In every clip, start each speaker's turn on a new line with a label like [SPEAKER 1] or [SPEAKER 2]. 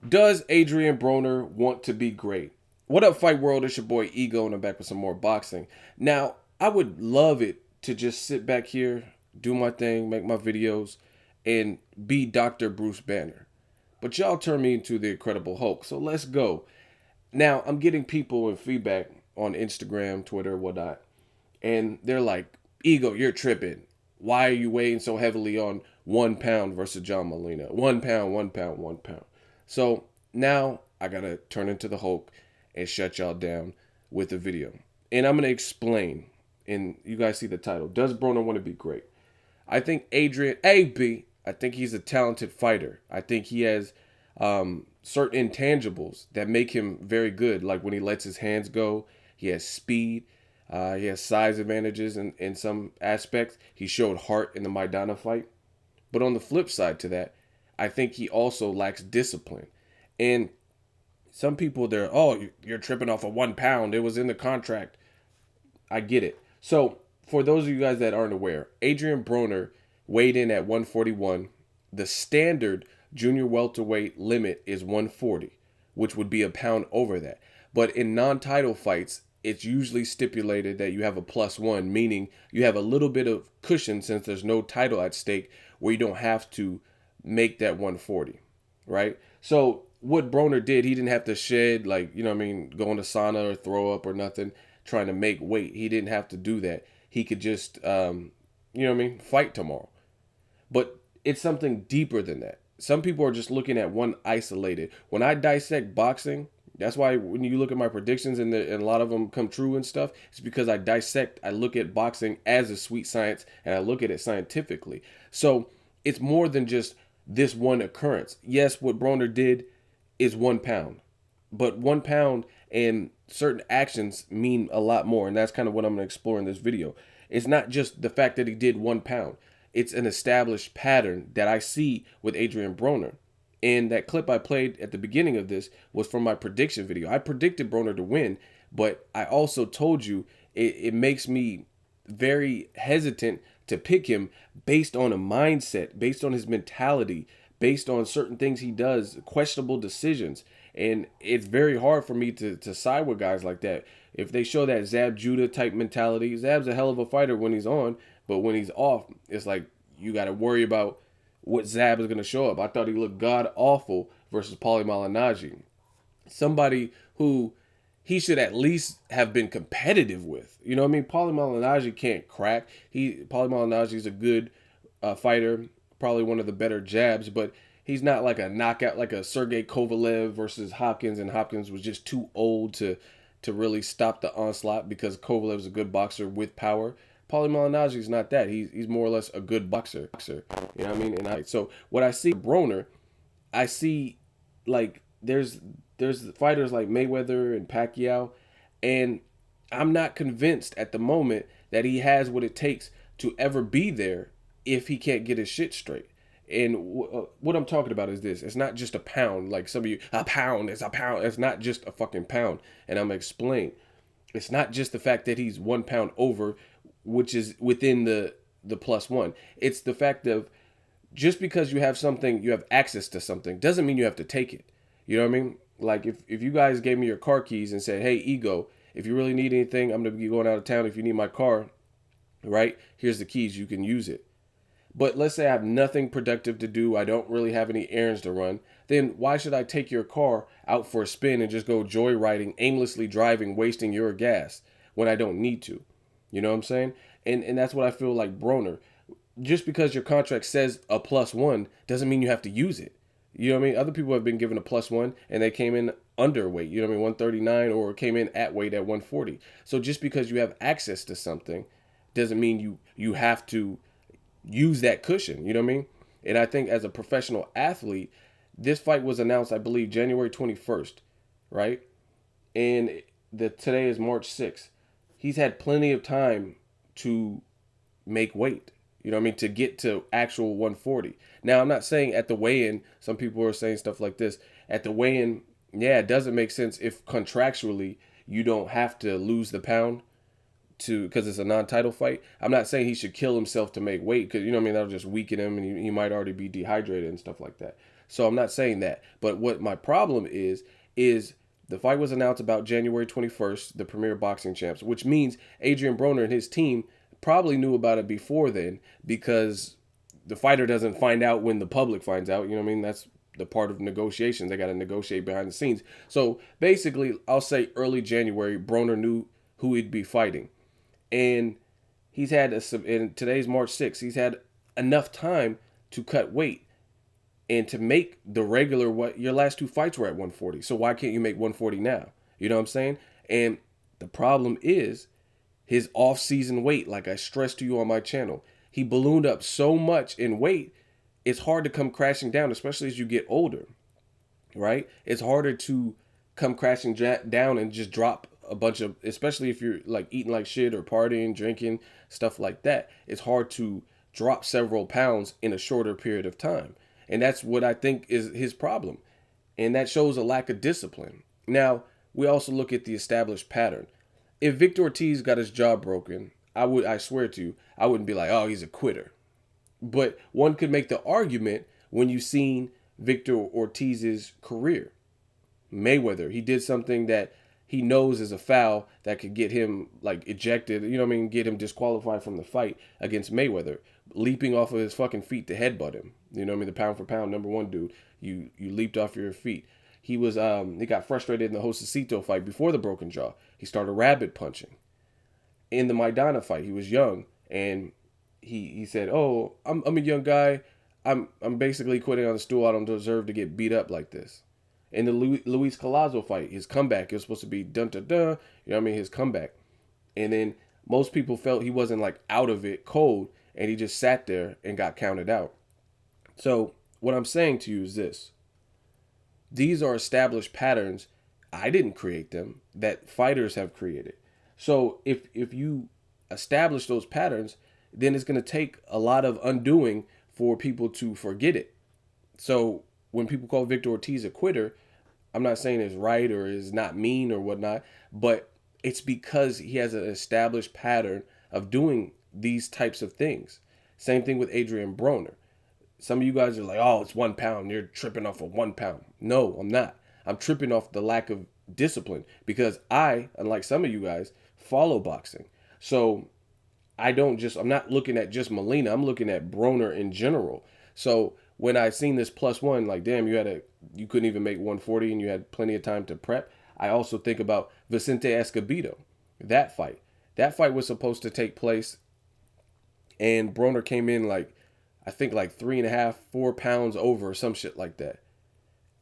[SPEAKER 1] Does Adrien Broner want to be great? What up, Fight World? It's your boy Ego, and I'm back with some more boxing. Now, I would love it to just sit back here, do my thing, make my videos, and be Dr. Bruce Banner. But y'all turn me into the Incredible Hulk, so let's go. Now, I'm getting people and feedback on Instagram, Twitter, whatnot, and they're like, Ego, you're tripping. Why are you weighing so heavily on 1 pound versus John Molina? 1 pound, 1 pound, 1 pound. So now I gotta turn into the Hulk and shut y'all down with the video. And I'm gonna explain. And you guys see the title. Does Broner want to be great? I think Adrien AB. I think he's a talented fighter. I think he has certain intangibles that make him very good. Like when he lets his hands go, he has speed. He has size advantages in some aspects. He showed heart in the Maidana fight. But on the flip side to that, I think he also lacks discipline. And some people, they're, oh, you're tripping off of 1 pound. It was in the contract. I get it. So for those of you guys that aren't aware, Adrien Broner weighed in at 141. The standard junior welterweight limit is 140, which would be a pound over that. But in non-title fights, it's usually stipulated that you have a +1, meaning you have a little bit of cushion since there's no title at stake where you don't have to make that 140, right? So what Broner did, he didn't have to shed, like, you know what I mean, go into sauna or throw up or nothing, trying to make weight. He didn't have to do that. He could just, you know what I mean, fight tomorrow. But it's something deeper than that. Some people are just looking at one isolated. When I dissect boxing, that's why when you look at my predictions and a lot of them come true and stuff, it's because I look at boxing as a sweet science and I look at it scientifically. So it's more than just this one occurrence. Yes, what Broner did is 1 pound, but 1 pound and certain actions mean a lot more. And that's kind of what I'm going to explore in this video. It's not just the fact that he did 1 pound. It's an established pattern that I see with Adrien Broner. And that clip I played at the beginning of this was from my prediction video. I predicted Broner to win, but I also told you it makes me very hesitant to pick him based on a mindset, based on his mentality, based on certain things he does, questionable decisions. And it's very hard for me to side with guys like that. If they show that Zab Judah type mentality, Zab's a hell of a fighter when he's on, but when he's off, it's like you got to worry about what Zab is going to show up. I thought he looked god awful versus Paulie Malignaggi. Somebody who he should at least have been competitive with. You know what I mean? Paulie Malignaggi can't crack. Paulie Malignaggi is a good fighter, probably one of the better jabs, but he's not like a knockout like a Sergey Kovalev versus Hopkins, and Hopkins was just too old to really stop the onslaught because Kovalev is a good boxer with power. Paulie Malignaggi is not that. He's more or less a good boxer. You know what I mean? So what I see Broner, I see like there's fighters like Mayweather and Pacquiao, and I'm not convinced at the moment that he has what it takes to ever be there if he can't get his shit straight. And what I'm talking about is this. It's not just a pound. Like some of you, a pound is a pound. It's not just a fucking pound. And I'm going to explain. It's not just the fact that he's 1 pound over, which is within the +1. It's the fact of just because you have something, you have access to something, doesn't mean you have to take it. You know what I mean? Like if you guys gave me your car keys and said, hey, Ego, if you really need anything, I'm going to be going out of town. If you need my car, right? Here's the keys. You can use it. But let's say I have nothing productive to do. I don't really have any errands to run. Then why should I take your car out for a spin and just go joyriding, aimlessly driving, wasting your gas when I don't need to? You know what I'm saying? And that's what I feel like Broner. Just because your contract says a +1 doesn't mean you have to use it. You know what I mean? Other people have been given a +1 and they came in underweight, you know what I mean, 139, or came in at weight at 140. So just because you have access to something doesn't mean you have to use that cushion, you know what I mean? And I think as a professional athlete, this fight was announced, I believe, January 21st, right? And today is March 6th. He's had plenty of time to make weight, you know what I mean, to get to actual 140. Now, I'm not saying at the weigh-in, some people are saying stuff like this. At the weigh-in, yeah, it doesn't make sense if contractually you don't have to lose the pound. because it's a non-title fight. I'm not saying he should kill himself to make weight, because you know what I mean, that'll just weaken him and he might already be dehydrated and stuff like that. So I'm not saying that. But what my problem is the fight was announced about January 21st, the Premier Boxing Champs, which means Adrien Broner and his team probably knew about it before then, because the fighter doesn't find out when the public finds out. You know what I mean? That's the part of negotiations. They got to negotiate behind the scenes. So basically, I'll say early January, Broner knew who he'd be fighting. And he's had, and today's March 6th, he's had enough time to cut weight and to make the regular, what your last two fights were at 140. So why can't you make 140 now? You know what I'm saying? And the problem is his off-season weight, like I stressed to you on my channel. He ballooned up so much in weight, it's hard to come crashing down, especially as you get older, right? It's harder to come crashing down and just drop a bunch of, especially if you're like eating like shit or partying, drinking, stuff like that. It's hard to drop several pounds in a shorter period of time. And that's what I think is his problem. And that shows a lack of discipline. Now, we also look at the established pattern. If Victor Ortiz got his jaw broken, I swear to you, I wouldn't be like, oh, he's a quitter. But one could make the argument when you've seen Victor Ortiz's career. Mayweather, he did something that he knows is a foul that could get him like ejected, you know what I mean, get him disqualified from the fight against Mayweather, leaping off of his fucking feet to headbutt him. You know what I mean, the pound for pound #1 dude. You leaped off your feet. He was he got frustrated in the Josecito fight before the broken jaw. He started rabbit punching. In the Maidana fight, he was young and he said, "Oh, I'm a young guy. I'm basically quitting on the stool. I don't deserve to get beat up like this." In the Luis Collazo fight, his comeback, it was supposed to be dun dun dun, you know what I mean, his comeback. And then most people felt he wasn't like out of it cold, and he just sat there and got counted out. So what I'm saying to you is this. These are established patterns. I didn't create them, that fighters have created. So if you establish those patterns, then it's going to take a lot of undoing for people to forget it. So when people call Victor Ortiz a quitter, I'm not saying it's right or is not mean or whatnot, but it's because he has an established pattern of doing these types of things. Same thing with Adrien Broner. Some of you guys are like, oh, it's 1 pound. You're tripping off of 1 pound. No, I'm not. I'm tripping off the lack of discipline because I, unlike some of you guys, follow boxing. So I'm not looking at just Molina. I'm looking at Broner in general. So when I seen this +1, like, damn, you couldn't even make 140 and you had plenty of time to prep. I also think about Vicente Escobedo, that fight. That fight was supposed to take place and Broner came in like, I think like 3.5, 4 pounds over or some shit like that.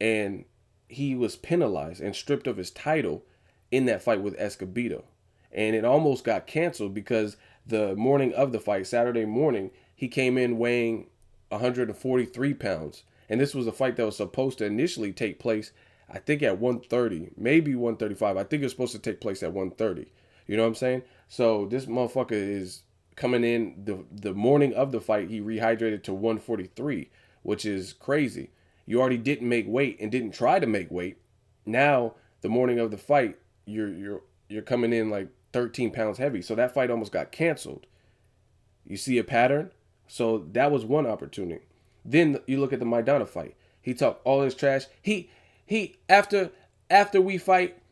[SPEAKER 1] And he was penalized and stripped of his title in that fight with Escobedo. And it almost got canceled because the morning of the fight, Saturday morning, he came in weighing 143 pounds. And this was a fight that was supposed to initially take place, I think at 130, maybe 135. I think it was supposed to take place at 130. You know what I'm saying? So this motherfucker is coming in the morning of the fight. He rehydrated to 143, which is crazy. You already didn't make weight and didn't try to make weight. Now, the morning of the fight, you're coming in like 13 pounds heavy. So that fight almost got canceled. You see a pattern? So that was one opportunity. Then you look at the Maidana fight. He talked all his trash. He after we fight,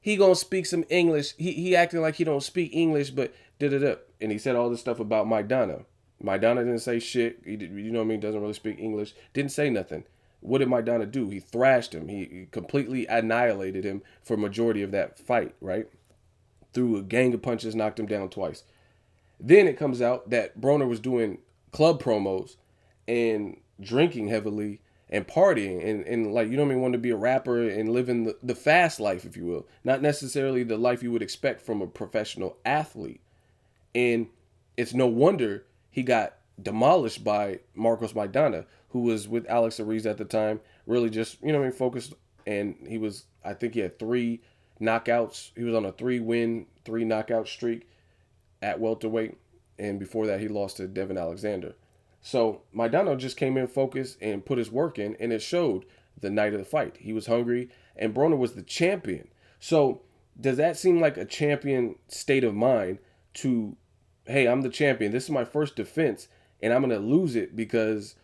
[SPEAKER 1] he gonna speak some English. He acting like he don't speak English, but da-da-da. And he said all this stuff about Maidana. Maidana didn't say shit. You know what I mean? Doesn't really speak English. Didn't say nothing. What did Maidana do? He thrashed him. He completely annihilated him for majority of that fight, right? Threw a gang of punches, knocked him down twice. Then it comes out that Broner was doing club promos and drinking heavily and partying and like, you know what I mean, wanted to be a rapper and living the fast life, if you will. Not necessarily the life you would expect from a professional athlete. And it's no wonder he got demolished by Marcos Maidana, who was with Alex Ariz at the time, really just, you know what I mean, focused. And I think he had 3 knockouts. He was on a 3-win, 3 knockout streak at welterweight. And before that, he lost to Devin Alexander. So Maidana just came in focused and put his work in, and it showed the night of the fight. He was hungry, and Broner was the champion. So does that seem like a champion state of mind to, hey, I'm the champion. This is my first defense, and I'm gonna lose it because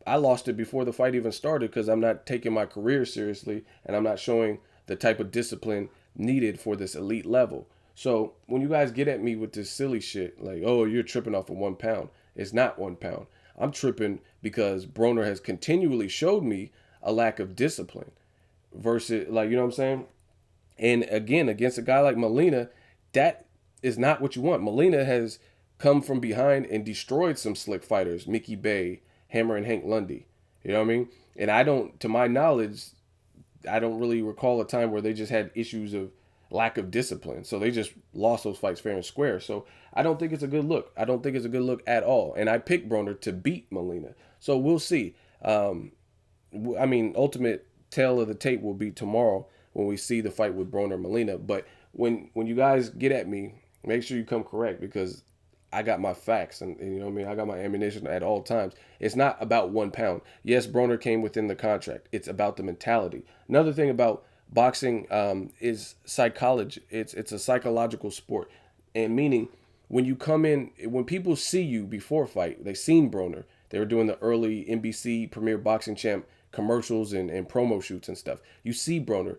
[SPEAKER 1] I lost it before the fight even started because I'm not taking my career seriously and I'm not showing the type of discipline needed for this elite level. So when you guys get at me with this silly shit, like, oh, you're tripping off of 1 pound, it's not 1 pound. I'm tripping because Broner has continually showed me a lack of discipline versus, like, you know what I'm saying? And again, against a guy like Molina, that is not what you want. Molina has come from behind and destroyed some slick fighters, Mickey Bay, Hammer, and Hank Lundy. You know what I mean? And I don't, to my knowledge, I don't really recall a time where they just had issues of lack of discipline. So they just lost those fights fair and square. So I don't think it's a good look. I don't think it's a good look at all. And I picked Broner to beat Molina. So we'll see. I mean, ultimate tail of the tape will be tomorrow when we see the fight with Broner Molina. But when you guys get at me, make sure you come correct because I got my facts and you know what I mean. I got my ammunition at all times. It's not about 1 pound. Yes, Broner came within the contract. It's about the mentality. Another thing about boxing is psychology. It's a psychological sport, and meaning when you come in, when people see you before fight, they seen Broner. They were doing the early NBC Premier Boxing Champ commercials and promo shoots and stuff. You see Broner.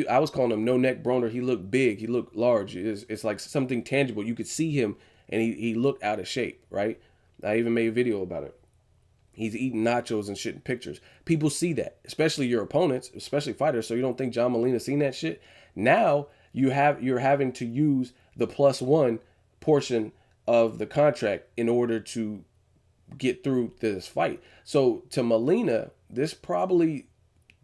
[SPEAKER 1] I was calling him no neck Broner. He looked big. He looked large. It's like something tangible. You could see him, and he looked out of shape, right? I even made a video about it. He's eating nachos and shit in pictures. People see that, especially your opponents, especially fighters. So you don't think John Molina seen that shit? Now you're having to use the +1 portion of the contract in order to get through this fight. So to Molina, this probably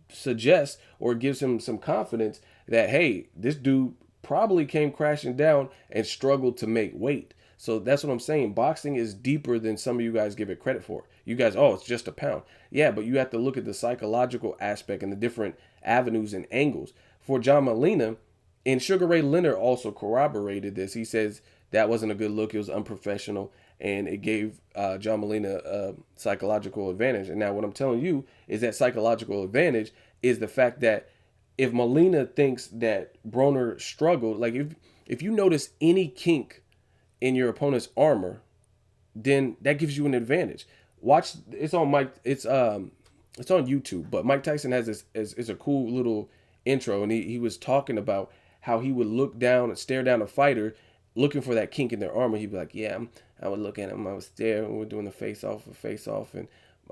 [SPEAKER 1] suggests or gives him some confidence that, hey, this dude probably came crashing down and struggled to make weight. So that's what I'm saying. Boxing is deeper than some of you guys give it credit for. You guys, oh, it's just a pound. Yeah, but you have to look at the psychological aspect and the different avenues and angles. For John Molina, and Sugar Ray Leonard also corroborated this. He says that wasn't a good look. It was unprofessional, and it gave John Molina a psychological advantage. And now what I'm telling you is that psychological advantage is the fact that if Molina thinks that Broner struggled, like if you notice any kink in your opponent's armor, then that gives you an advantage. Watch, it's on Mike. It's on YouTube, but Mike Tyson has this is a cool little intro, and he was talking about how he would look down and stare down a fighter looking for that kink in their armor. He'd be like, yeah, I would look at him, I would stare, and we're doing the face off, and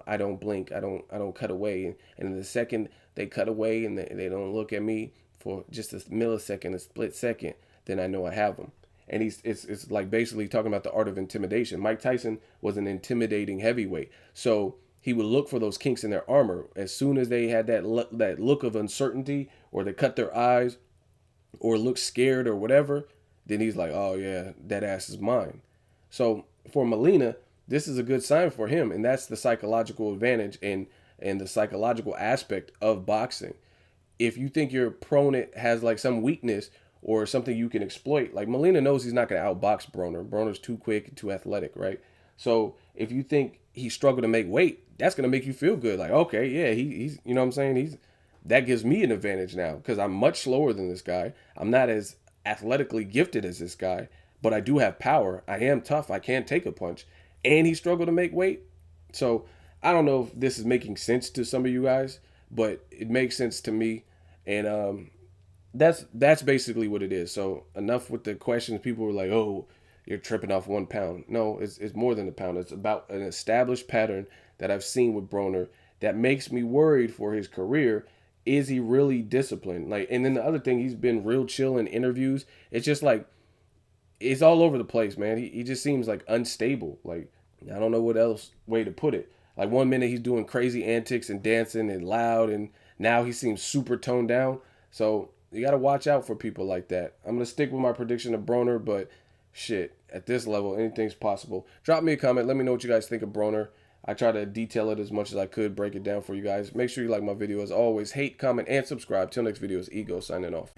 [SPEAKER 1] I don't blink, I don't cut away, and in the second they cut away and they don't look at me for just a millisecond, a split second, then I know I have them. And it's like basically talking about the art of intimidation. Mike Tyson was an intimidating heavyweight, so he would look for those kinks in their armor. As soon as they had that look of uncertainty, or they cut their eyes, or look scared or whatever, then he's like, oh yeah, that ass is mine. So for Molina, this is a good sign for him, and that's the psychological advantage and the psychological aspect of boxing. If you think your opponent has like some weakness or something you can exploit, like Molina knows he's not going to outbox Broner. Broner's too quick and too athletic, right? So if you think he struggled to make weight, that's going to make you feel good. Like, okay, yeah, he's, you know what I'm saying? That gives me an advantage now because I'm much slower than this guy. I'm not as athletically gifted as this guy, but I do have power. I am tough. I can take a punch. And he struggled to make weight. So I don't know if this is making sense to some of you guys, but it makes sense to me. And that's basically what it is. So enough with the questions. People were like, oh, you're tripping off 1 pound. No, it's more than a pound. It's about an established pattern that I've seen with Broner that makes me worried for his career. Is he really disciplined? Like, and then the other thing, he's been real chill in interviews. It's just like, it's all over the place, man. He just seems like unstable. Like, I don't know what else way to put it. Like 1 minute he's doing crazy antics and dancing and loud, and now he seems super toned down. So you got to watch out for people like that. I'm going to stick with my prediction of Broner, but shit, at this level, anything's possible. Drop me a comment. Let me know what you guys think of Broner. I try to detail it as much as I could, break it down for you guys. Make sure you like my video as always. Hate, comment, and subscribe. Till next video, is Ego signing off.